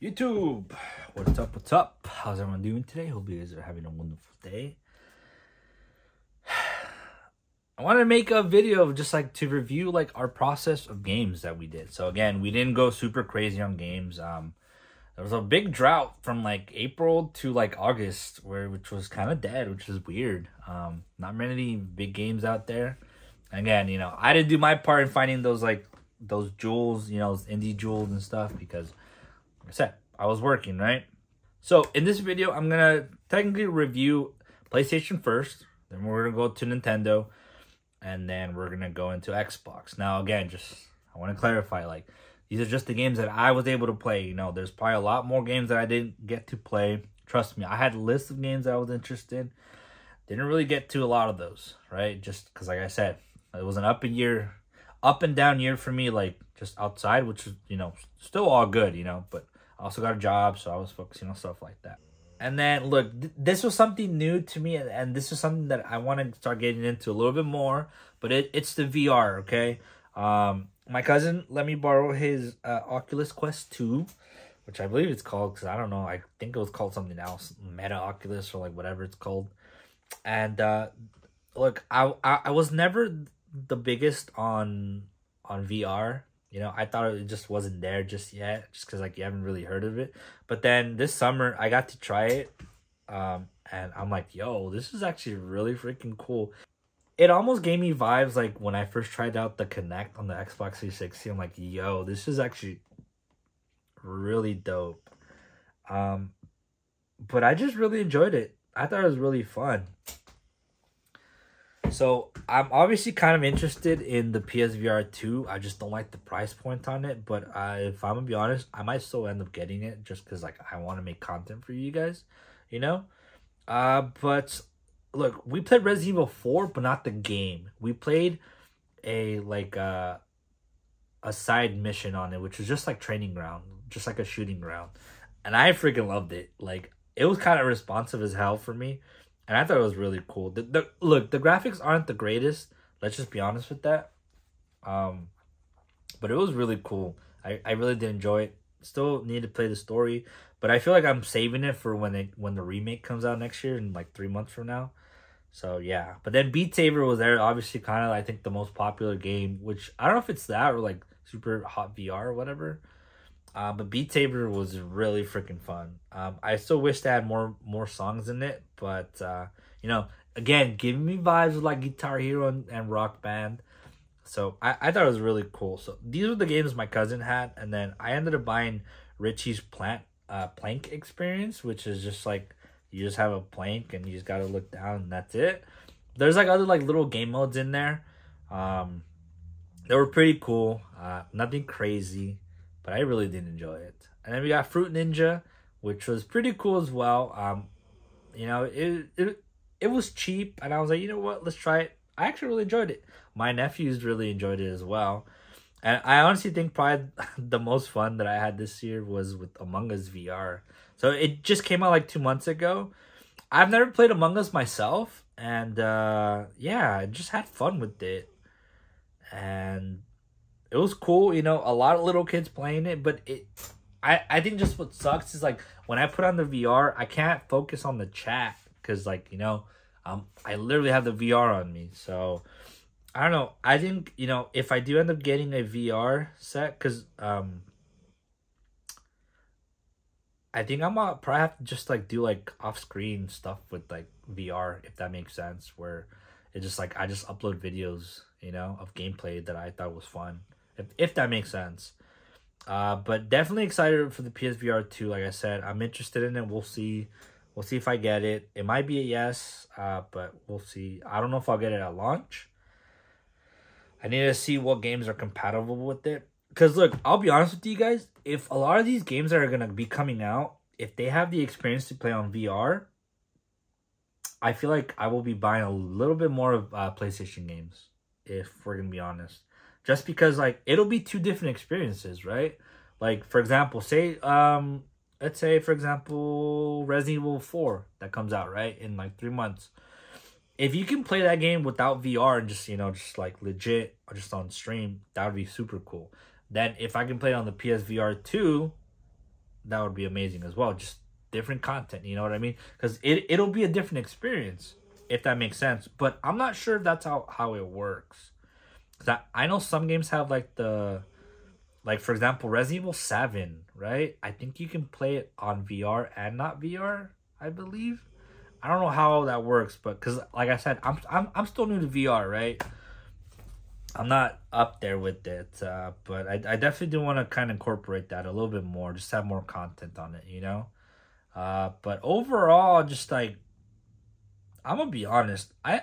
YouTube, what's up, what's up? How's everyone doing today? Hope you guys are having a wonderful day. I wanted to make a video of just like to review like our process of games that we did. So again, we didn't go super crazy on games. There was a big drought from like April to like August which was kind of dead, which is weird. Not many big games out there. Again, I didn't do my part in finding those jewels, those indie jewels and stuff because I said I was working, right? So in this video, I'm gonna technically review PlayStation first, then we're gonna go to Nintendo, and then we're gonna go into Xbox. Now again, I want to clarify, like, these are just the games that I was able to play. There's probably a lot more games that I didn't get to play. Trust me, I had a list of games that I was interested in. Didn't really get to a lot of those, right? Just because, like I said, it was an up and down year for me, like just outside, which is, still all good, but I also got a job, so I was focusing on stuff like that. And then, look, this was something new to me, and this is something that I want to start getting into a little bit more, but it's the VR, okay? My cousin let me borrow his Oculus Quest 2, which I believe it's called, because I don't know, I think it was called something else, Meta Oculus, or like whatever it's called. And, look, I was never the biggest on VR. I thought it just wasn't there just yet, just because like you haven't really heard of it. But then this summer I got to try it, and I'm like, yo, this is actually really freaking cool. It almost gave me vibes like when I first tried out the Kinect on the Xbox 360. I'm like, yo, this is actually really dope. But I just really enjoyed it. I thought it was really fun. So I'm obviously kind of interested in the PSVR 2. I just don't like the price point on it. But if I'm gonna be honest, I might still end up getting it just because like I want to make content for you guys, But look, we played Resident Evil 4, but not the game. We played a side mission on it, which was just like training ground, just like a shooting ground, and I freaking loved it. Like, it was kind of responsive as hell for me. And I thought it was really cool. Look, the graphics aren't the greatest. Let's just be honest with that. But it was really cool. I really did enjoy it. Still need to play the story. But I feel like I'm saving it for when the remake comes out next year in like 3 months from now. So, yeah. But then Beat Saber was there. Obviously, kind of, I think, the most popular game. Which, I don't know if it's that or like Super Hot VR or whatever. But Beat Saber was really freaking fun. I still wish they had more songs in it, but again, giving me vibes of like Guitar Hero and Rock Band. So I thought it was really cool. So these were the games my cousin had, and then I ended up buying Richie's plank experience, which is just like you just have a plank and you just gotta look down and that's it. There's like other like little game modes in there. They were pretty cool. Nothing crazy. But I really did enjoy it. And then we got Fruit Ninja, which was pretty cool as well. It was cheap, and I was like, you know what, let's try it. I actually really enjoyed it. My nephews really enjoyed it as well. And I honestly think probably the most fun that I had this year was with Among Us VR. So it just came out like 2 months ago. I've never played Among Us myself, and yeah, I just had fun with it. And it was cool, a lot of little kids playing it, but I think just what sucks is like when I put on the VR, I can't focus on the chat because like, I literally have the VR on me. So I don't know. I think, if I do end up getting a VR set, because I think I'm gonna probably have to just like do like off-screen stuff with like VR, if that makes sense, where it just like I just upload videos, of gameplay that I thought was fun. If that makes sense. But definitely excited for the PSVR 2. Like I said, I'm interested in it. We'll see if I get it. It might be a yes, but we'll see. I don't know if I'll get it at launch. I need to see what games are compatible with it. Because look, I'll be honest with you guys. If a lot of these games that are going to be coming out, if they have the experience to play on VR, I feel like I will be buying a little bit more of PlayStation games, if we're going to be honest. Just because, like, it'll be two different experiences, right? Like, for example, let's say, for example, Resident Evil 4 that comes out, right, in, like, 3 months. If you can play that game without VR and just, just, like, legit, or just on stream, that would be super cool. Then, if I can play it on the PSVR 2, that would be amazing as well. Just different content, you know what I mean? Because it'll be a different experience, if that makes sense. But I'm not sure if that's how it works. Cause I know some games have like like for example, Resident Evil 7, right? I think you can play it on VR and not VR, I believe. I don't know how that works, but because like I said, I'm still new to VR, right? I'm not up there with it, but I definitely do want to kind of incorporate that a little bit more, just have more content on it, you know. But overall, just like I'm gonna be honest, I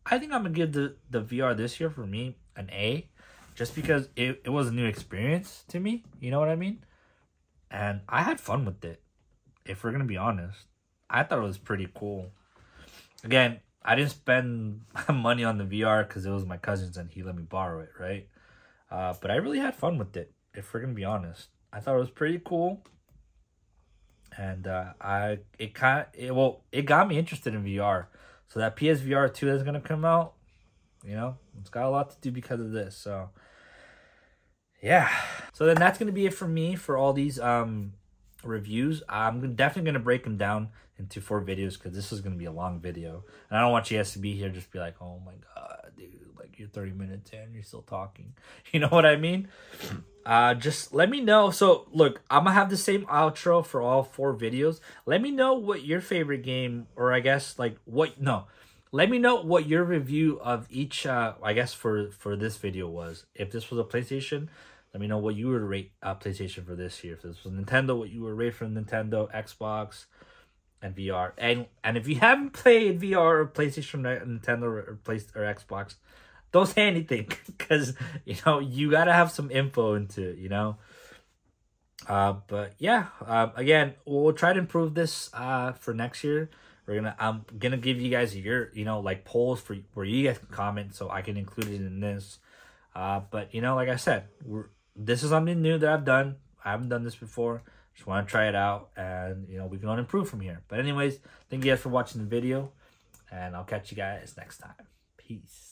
think I'm gonna give the VR this year for me an A, just because it was a new experience to me, you know what I mean? And I had fun with it. If we're gonna be honest, I thought it was pretty cool. Again, I didn't spend money on the VR because it was my cousin's and he let me borrow it, right? But I really had fun with it, if we're gonna be honest. I thought it was pretty cool. And it got me interested in VR. So that PSVR 2 that's gonna come out, you know, it's got a lot to do because of this. So yeah. So then that's gonna be it for me for all these reviews. I'm definitely gonna break them down into 4 videos because this is gonna be a long video, and I don't want you guys to be here just be like, oh my god, dude, like you're 30 minutes in, you're still talking. You know what I mean? Just let me know. So look, I'm gonna have the same outro for all 4 videos. Let me know what your favorite game, or I guess like let me know what your review of each I guess for this video was. If this was a PlayStation, let me know what you would rate PlayStation for this year. If this was Nintendo, what you would rate for Nintendo, Xbox, and VR. And if you haven't played VR or PlayStation, Nintendo, or Xbox, don't say anything, because you know you gotta have some info into it, you know. But yeah, again, we'll try to improve this for next year. I'm gonna give you guys your like polls for where you guys can comment, so I can include it in this. But you know, like I said, this is something new that I've done. I haven't done this before. Just want to try it out, and you know, we can only improve from here. But anyways, thank you guys for watching the video, and I'll catch you guys next time. Peace.